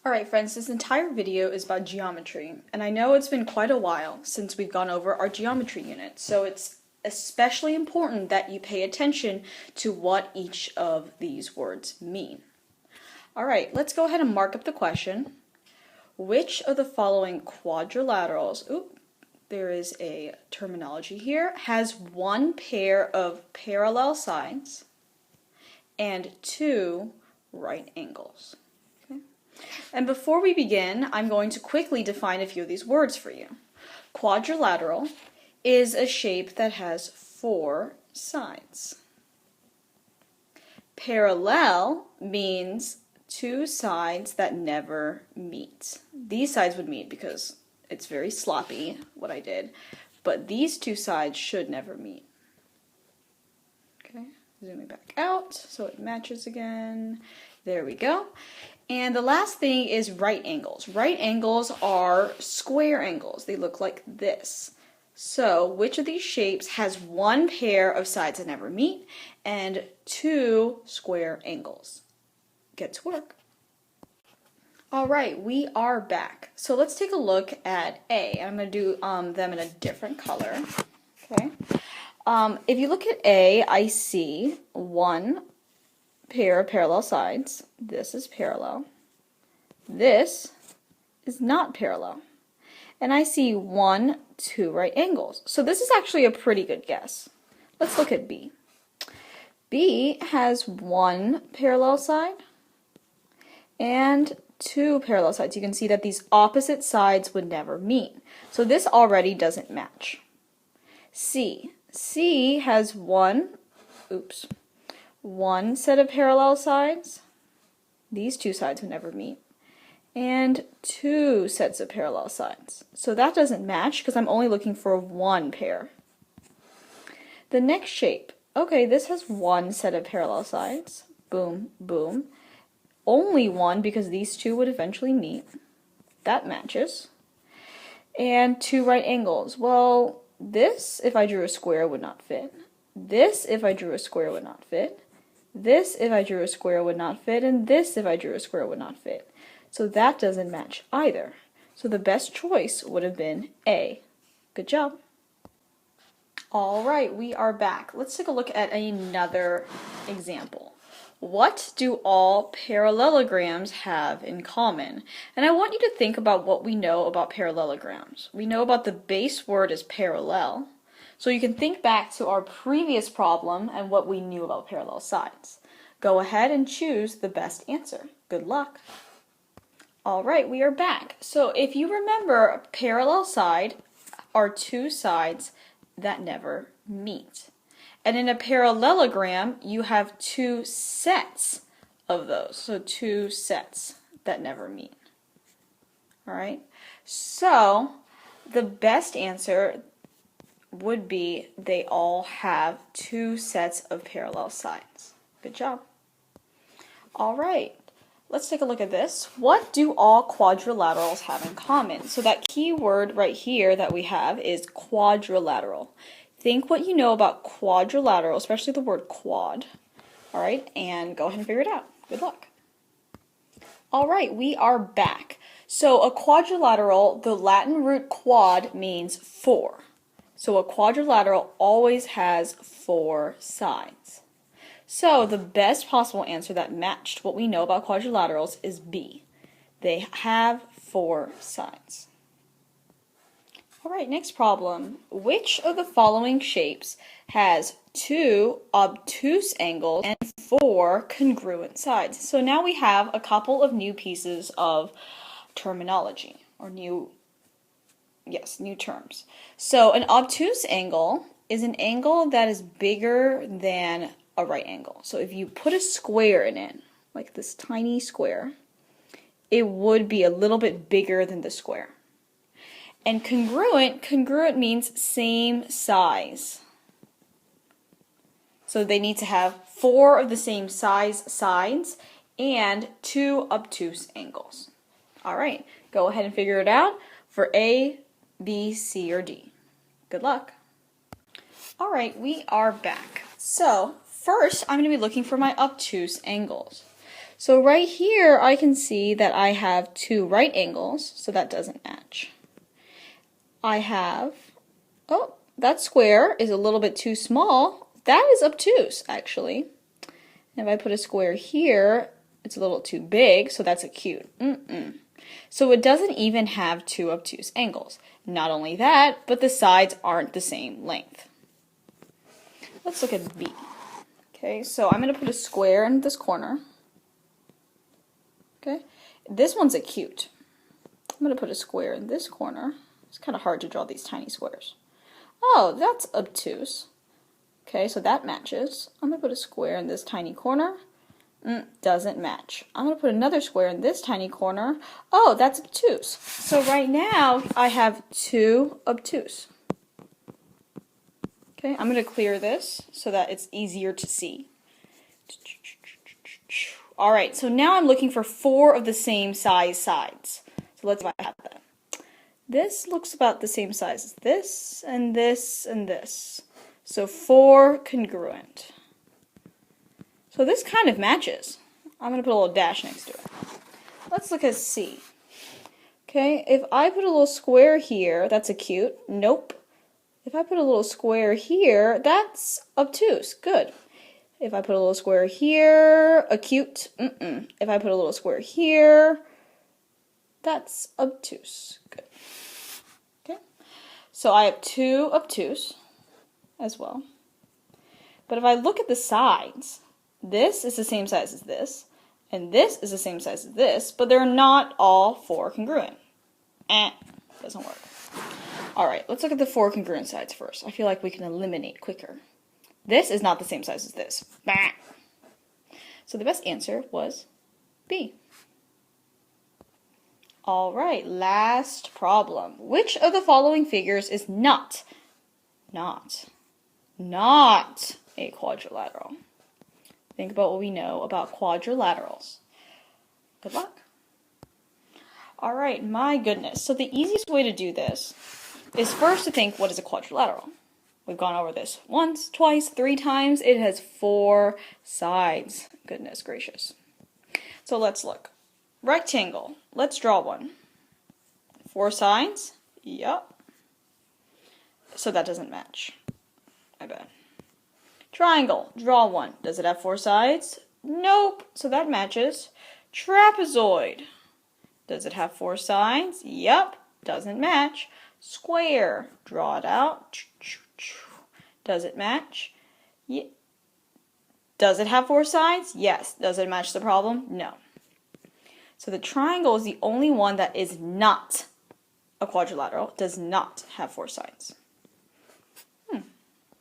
Alright friends, this entire video is about geometry, and I know it's been quite a while since we've gone over our geometry unit, so it's especially important that you pay attention to what each of these words mean. Alright, let's go ahead and mark up the question. Which of the following quadrilaterals, there is a terminology here, has one pair of parallel sides and two right angles? And before we begin, I'm going to quickly define a few of these words for you. Quadrilateral is a shape that has four sides. Parallel means two sides that never meet. These sides would meet because it's very sloppy what I did, but these two sides should never meet. Okay, zooming back out so it matches again. There we go. And the last thing is right angles. Right angles are square angles. They look like this. So, which of these shapes has one pair of sides that never meet and two square angles? Get to work. Alright, we are back. So let's take a look at A. I'm going to do them in a different color. Okay. If you look at A, I see one pair of parallel sides. This is parallel. This is not parallel. And I see two right angles. So this is actually a pretty good guess. Let's look at B. B has one parallel side and two parallel sides. You can see that these opposite sides would never meet. So this already doesn't match. C. C has one set of parallel sides. These two sides would never meet. And two sets of parallel sides. So that doesn't match because I'm only looking for one pair. The next shape. Okay, this has one set of parallel sides. Boom, boom. Only one because these two would eventually meet. That matches. And two right angles. Well, this, if I drew a square, would not fit. This, if I drew a square, would not fit. This, if I drew a square, would not fit. And this, if I drew a square, would not fit. So that doesn't match either. So the best choice would have been A. Good job. Alright, we are back. Let's take a look at another example. What do all parallelograms have in common? And I want you to think about what we know about parallelograms. We know about the base word is parallel. So you can think back to our previous problem and what we knew about parallel sides. Go ahead and choose the best answer. Good luck. Alright, we are back. So if you remember, a parallel side are two sides that never meet. And in a parallelogram, you have two sets of those. So two sets that never meet. Alright, so the best answer would be they all have two sets of parallel sides. Good job. Alright. Let's take a look at this. What do all quadrilaterals have in common? So that key word right here that we have is quadrilateral. Think what you know about quadrilateral, especially the word quad. Alright, and go ahead and figure it out. Good luck. Alright, we are back. So a quadrilateral, the Latin root quad means four. So a quadrilateral always has four sides. So the best possible answer that matched what we know about quadrilaterals is B. They have four sides. Alright, next problem. Which of the following shapes has two obtuse angles and four congruent sides? So now we have a couple of new pieces of terminology, or new terms. So an obtuse angle is an angle that is bigger than a right angle. So if you put a square in it, like this tiny square, it would be a little bit bigger than the square. And congruent means same size. So they need to have four of the same size sides and two obtuse angles. Alright, go ahead and figure it out for A, B, C, or D. Good luck. Alright, we are back. So first, I'm going to be looking for my obtuse angles. So right here, I can see that I have two right angles, so that doesn't match. I have, oh, that square is a little bit too small. That is obtuse, actually. And if I put a square here, it's a little too big, so that's acute. So it doesn't even have two obtuse angles. Not only that, but the sides aren't the same length. Let's look at B. Okay, so I'm going to put a square in this corner. Okay, this one's acute. I'm going to put a square in this corner. It's kind of hard to draw these tiny squares. Oh, that's obtuse. Okay, so that matches. I'm going to put a square in this tiny corner. Doesn't match. I'm going to put another square in this tiny corner. Oh, that's obtuse. So right now, I have two obtuse. Okay, I'm going to clear this so that it's easier to see. Alright, so now I'm looking for four of the same size sides. So let's see if I have that. This looks about the same size as this, and this, and this. So four congruent. So this kind of matches. I'm going to put a little dash next to it. Let's look at C. Okay, if I put a little square here, that's acute. Nope. If I put a little square here, that's obtuse. Good. If I put a little square here, acute. If I put a little square here, that's obtuse. Good. Okay. So I have two obtuse as well. But if I look at the sides, this is the same size as this, and this is the same size as this, but they're not all four congruent. Doesn't work. Alright, let's look at the four congruent sides first. I feel like we can eliminate quicker. This is not the same size as this. Bah. So the best answer was B. Alright, last problem. Which of the following figures is not a quadrilateral? Think about what we know about quadrilaterals. Good luck. Alright, my goodness. So the easiest way to do this is first to think, what is a quadrilateral? We've gone over this once, twice, 3 times. It has 4 sides. Goodness gracious. So let's look. Rectangle. Let's draw one. 4 sides? Yup. So that doesn't match. I bet. Triangle. Draw one. Does it have 4 sides? Nope. So that matches. Trapezoid. Does it have 4 sides? Yup. Doesn't match. Square. Draw it out. Does it match? Does it have 4 sides? Yes. Does it match the problem? No. So the triangle is the only one that is not a quadrilateral, does not have 4 sides.